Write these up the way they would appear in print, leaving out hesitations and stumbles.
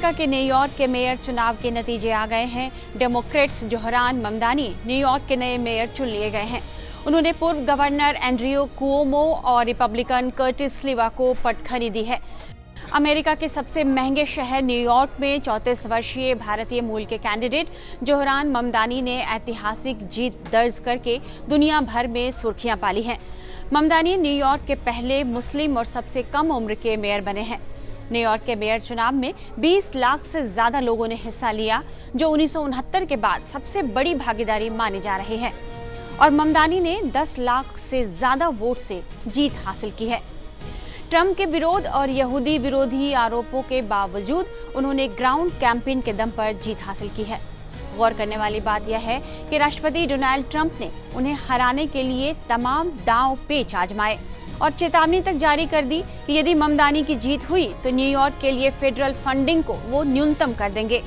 America के New York के mayor चुनाव के नतीजे आ गए हैं। डेमोक्रेट्स जोहरान ममदानी न्यूयॉर्क के नए मेयर चुन लिए गए हैं। उन्होंने पूर्व गवर्नर एंड्रयू कुओमो और रिपब्लिकन कर्टिस स्लीवा को पटखनी दी है। अमेरिका के सबसे महंगे शहर न्यूयॉर्क में 34 वर्षीय भारतीय मूल के कैंडिडेट जोहरान ममदानी ने ऐतिहासिक जीत दर्ज करके दुनिया भर में सुर्खियां पाली हैं। ममदानी न्यूयॉर्क के पहले मुस्लिम और सबसे कम उम्र के मेयर बने हैं। न्यूयॉर्क के मेयर चुनाव में 20 लाख से ज्यादा लोगों ने हिस्सा लिया, जो 1969 के बाद सबसे बड़ी भागीदारी मानी जा रही है, और ममदानी ने 10 लाख से ज्यादा वोट से जीत हासिल की है। ट्रंप के विरोध और यहूदी विरोधी आरोपों के बावजूद उन्होंने ग्राउंड कैंपेन के दम पर जीत हासिल की है। गौर करने वाली बात यह है कि राष्ट्रपति डोनाल्ड ट्रंप ने उन्हें हराने के लिए तमाम दांव पेच आजमाए और चेतावनी तक जारी कर दी कि यदि ममदानी की जीत हुई तो न्यूयॉर्क के लिए फेडरल फंडिंग को वो न्यूनतम कर देंगे।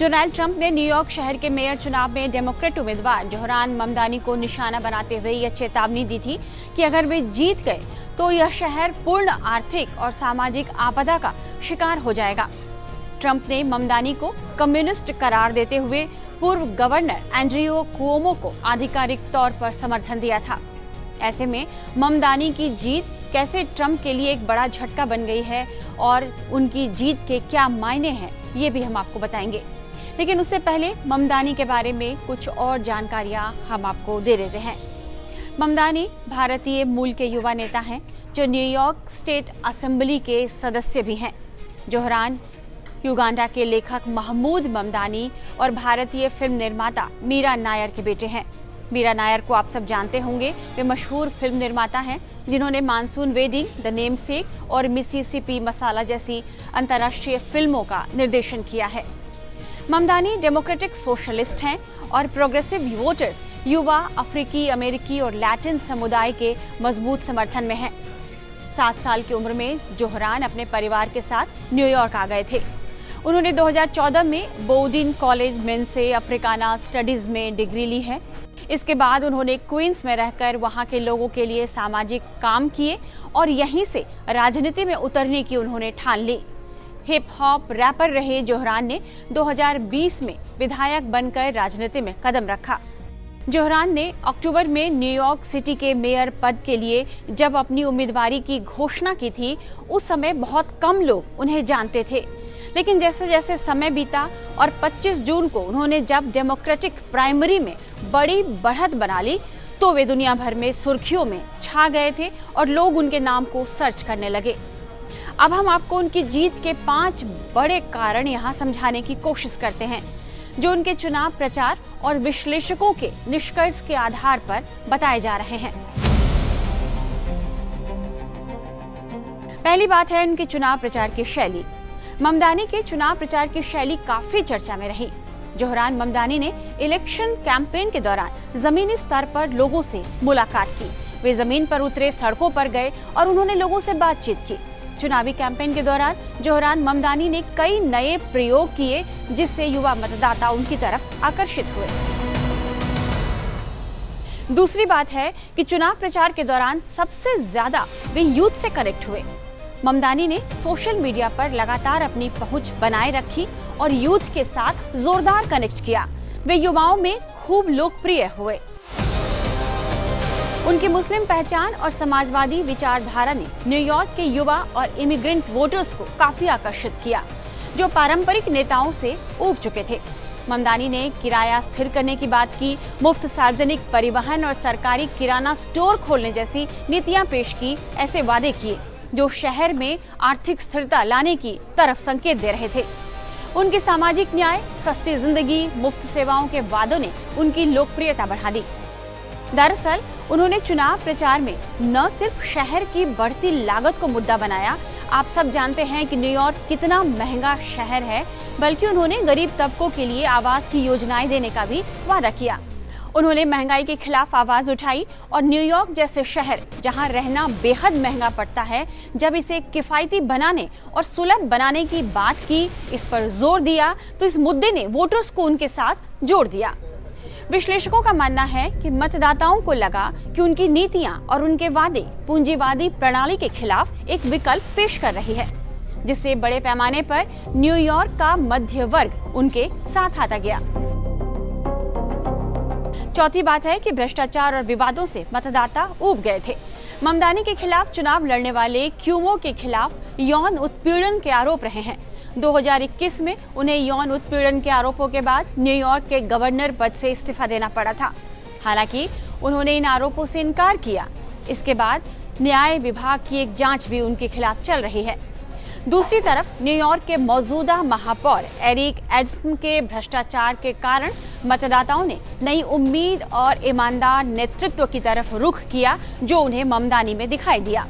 डोनाल्ड ट्रंप ने न्यूयॉर्क शहर के मेयर चुनाव में डेमोक्रेट उम्मीदवार जोहरान ममदानी को निशाना बनाते हुए यह चेतावनी दी थी कि अगर वे जीत गए तो यह शहर पूर्ण आर्थिक और सामाजिक आपदा का शिकार हो जाएगा। ट्रंप ने ममदानी को कम्युनिस्ट करार देते हुए पूर्व गवर्नर एंड्रयू कुओमो को आधिकारिक तौर पर समर्थन दिया था। ऐसे में ममदानी की जीत कैसे ट्रंप के लिए एक बड़ा झटका बन गई है और उनकी जीत के क्या मायने हैं, ये भी हम आपको बताएंगे। लेकिन उससे पहले ममदानी के बारे में कुछ और जानकारियां हम आपको दे देते हैं। ममदानी भारतीय मूल के युवा नेता हैं जो न्यूयॉर्क स्टेट असेंबली के सदस्य भी हैं। जोहरान युगांडा के लेखक महमूद ममदानी और भारतीय फिल्म निर्माता मीरा नायर के बेटे हैं। मीरा नायर को आप सब जानते होंगे। वे मशहूर फिल्म निर्माता हैं जिन्होंने मानसून वेडिंग, द नेमसेक और मिसिसिपी मसाला जैसी अंतर्राष्ट्रीय फिल्मों का निर्देशन किया है। ममदानी डेमोक्रेटिक सोशलिस्ट हैं और प्रोग्रेसिव वोटर्स, युवा, अफ्रीकी अमेरिकी और लैटिन समुदाय के मजबूत समर्थन में हैं। 7 साल की उम्र में जोहरान अपने परिवार के साथ न्यूयॉर्क आ गए थे। उन्होंने 2014 में बोर्डिन कॉलेज मेन से अफ्रीकाना स्टडीज में डिग्री ली है। इसके बाद उन्होंने क्वींस में रहकर वहां के लोगों के लिए सामाजिक काम किए और यहीं से राजनीति में उतरने की उन्होंने ठान ली। हिप हॉप रैपर रहे जोहरान ने 2020 में विधायक बनकर राजनीति में कदम रखा। जोहरान ने अक्टूबर में न्यूयॉर्क सिटी के मेयर पद के लिए जब अपनी उम्मीदवारी की घोषणा की थी, उस समय बहुत कम लोग उन्हें जानते थे। लेकिन जैसे जैसे समय बीता और 25 जून को उन्होंने जब डेमोक्रेटिक प्राइमरी में बड़ी बढ़त बना ली, तो वे दुनिया भर में सुर्खियों में छा गए थे और लोग उनके नाम को सर्च करने लगे। अब हम आपको उनकी जीत के 5 बड़े कारण यहाँ समझाने की कोशिश करते हैं, जो उनके चुनाव प्रचार और विश्लेषकों के निष्कर्ष के आधार पर बताए जा रहे हैं। पहली बात है उनके चुनाव प्रचार की शैली। ममदानी के चुनाव प्रचार की शैली काफी चर्चा में रही। जोहरान ममदानी ने इलेक्शन कैंपेन के दौरान जमीनी स्तर पर लोगों से मुलाकात की। वे जमीन पर उतरे, सड़कों पर गए और उन्होंने लोगों से बातचीत की। चुनावी कैंपेन के दौरान जोहरान ममदानी ने कई नए प्रयोग किए, जिससे युवा मतदाता उनकी तरफ आकर्षित हुए। दूसरी बात है कि चुनाव प्रचार के दौरान सबसे ज्यादा वे यूथ से कनेक्ट हुए। ममदानी ने सोशल मीडिया पर लगातार अपनी पहुंच बनाए रखी और यूथ के साथ जोरदार कनेक्ट किया। वे युवाओं में खूब लोकप्रिय हुए। उनकी मुस्लिम पहचान और समाजवादी विचारधारा ने न्यूयॉर्क के युवा और इमिग्रेंट वोटर्स को काफी आकर्षित किया, जो पारंपरिक नेताओं से ऊब चुके थे। ममदानी ने किराया स्थिर करने की बात की, मुफ्त सार्वजनिक परिवहन और सरकारी किराना स्टोर खोलने जैसी नीतियां पेश की। ऐसे वादे किए जो शहर में आर्थिक स्थिरता लाने की तरफ संकेत दे रहे थे। उनकी सामाजिक न्याय, सस्ती जिंदगी, मुफ्त सेवाओं के वादों ने उनकी लोकप्रियता बढ़ा दी। दरअसल उन्होंने चुनाव प्रचार में न सिर्फ शहर की बढ़ती लागत को मुद्दा बनाया, आप सब जानते हैं कि न्यूयॉर्क कितना महंगा शहर है, बल्कि उन्होंने गरीब तबकों के लिए आवास की योजनाएं देने का भी वादा किया। उन्होंने महंगाई के खिलाफ आवाज उठाई और न्यूयॉर्क जैसे शहर जहां रहना बेहद महंगा पड़ता है, जब इसे किफायती बनाने और सुलभ बनाने की बात की, इस पर जोर दिया, तो इस मुद्दे ने वोटर्स को उनके साथ जोड़ दिया। विश्लेषकों का मानना है कि मतदाताओं को लगा कि उनकी नीतियां और उनके वादे पूंजीवादी प्रणाली के खिलाफ एक विकल्प पेश कर रही है। जिससे बड़े पैमाने पर न्यूयॉर्क का मध्य वर्ग उनके साथ आता गया। चौथी बात है कि भ्रष्टाचार और विवादों से मतदाता ऊब गए थे। ममदानी के खिलाफ चुनाव लड़ने वाले क्यूमो के खिलाफ यौन उत्पीड़न के आरोप रहे हैं। 2021 में उन्हें यौन उत्पीड़न के आरोपों के बाद न्यूयॉर्क के गवर्नर पद से इस्तीफा देना पड़ा था। हालांकि उन्होंने इन आरोपों से इनकार किया। इसके बाद न्याय विभाग की एक जांच भी उनके खिलाफ चल रही है। दूसरी तरफ न्यूयॉर्क के मौजूदा महापौर एरिक एडम्स के भ्रष्टाचार के कारण मतदाताओं ने नई उम्मीद और ईमानदार नेतृत्व की तरफ रुख किया, जो उन्हें ममदानी में दिखाई दिया।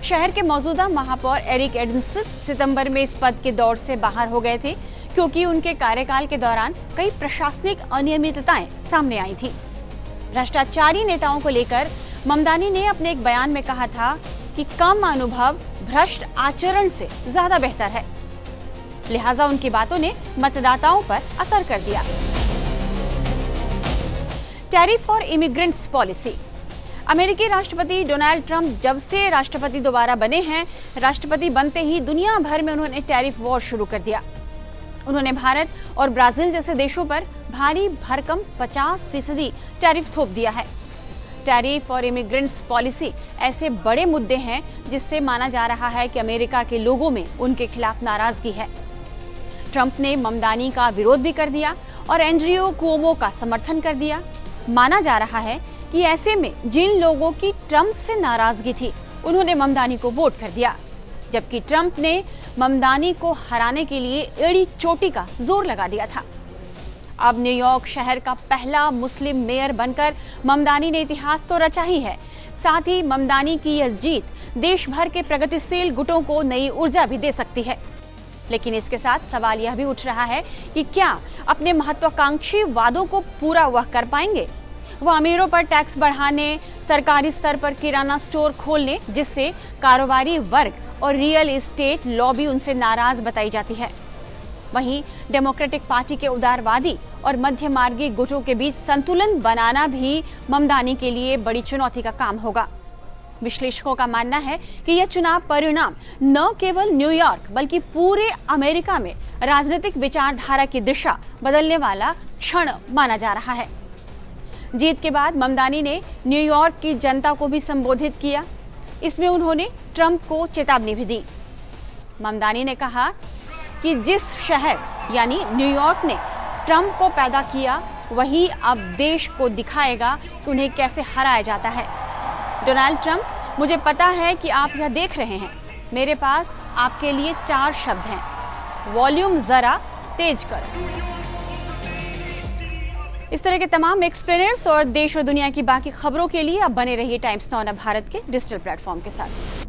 शहर के मौजूदा महापौर एरिक एडम्स सितंबर में इस पद के दौर से बाहर हो गए थे, क्योंकि उनके कार्यकाल के दौरान कई प्रशासनिक अनियमितताएं सामने आई थी। भ्रष्टाचारी नेताओं को लेकर ममदानी ने अपने एक बयान में कहा था कि कम अनुभव भ्रष्ट आचरण से ज्यादा बेहतर है। लिहाजा उनकी बातों ने मतदाताओं पर असर कर दिया। टैरिफ और इमिग्रेंट्स पॉलिसी। अमेरिकी राष्ट्रपति डोनाल्ड ट्रंप जब से राष्ट्रपति दोबारा बने हैं, राष्ट्रपति बनते ही दुनिया भर में उन्होंने टैरिफ वॉर शुरू कर दिया। उन्होंने भारत और ब्राजील जैसे देशों पर भारी भरकम 50% टैरिफ थोप दिया है। टैरिफ और इमिग्रेंट्स पॉलिसी ऐसे बड़े मुद्दे हैं जिससे माना जा रहा है कि अमेरिका के लोगों में उनके खिलाफ नाराजगी है। ट्रंप ने ममदानी का विरोध भी कर दिया और एंड्रियो कुओमो का समर्थन कर दिया। माना जा रहा है कि ऐसे में जिन लोगों की ट्रंप से नाराजगी थी, उन्होंने ममदानी को वोट कर दिया, जबकि ट्रंप ने ममदानी को हराने के लिए एड़ी चोटी का जोर लगा दिया था। अब न्यूयॉर्क शहर का पहला मुस्लिम मेयर बनकर ममदानी ने इतिहास तो रचा ही है, साथ ही ममदानी की यह जीत देश भर के प्रगतिशील गुटों को नई ऊर्जा भी दे सकती है। लेकिन इसके साथ सवाल यह भी उठ रहा है कि क्या अपने महत्वाकांक्षी वादों को पूरा वह कर पाएंगे? वह अमीरों पर टैक्स बढ़ाने, सरकारी स्तर पर किराना स्टोर खोलने, जिससे कारोबारी वर्ग और रियल एस्टेट लॉबी उनसे नाराज बताई जाती है। वहीं डेमोक्रेटिक पार्टी के उदारवादी और मध्य मार्गी गुटों के बीच संतुलन बनाना भी ममदानी के लिए बड़ी चुनौती का काम होगा। विश्लेषकों का मानना है कि यह चुनाव परिणाम न केवल न्यूयॉर्क बल्कि पूरे अमेरिका में राजनीतिक विचारधारा की दिशा बदलने वाला क्षण माना जा रहा है। जीत के बाद ममदानी ने न्यूयॉर्क की जनता को भी संबोधित किया। इसमें उन्होंने ट्रंप को चेतावनी भी दी। ममदानी ने कहा कि जिस शहर यानी न्यूयॉर्क ने ट्रंप को पैदा किया, वही अब देश को दिखाएगा कि उन्हें कैसे हराया जाता है। डोनाल्ड ट्रंप, मुझे पता है कि आप यह देख रहे हैं। मेरे पास आपके लिए 4 शब्द हैं। वॉल्यूम जरा तेज करो। इस तरह के तमाम एक्सप्लेनर्स और देश और दुनिया की बाकी खबरों के लिए आप बने रहिए टाइम्स नाउ भारत के डिजिटल प्लेटफॉर्म के साथ।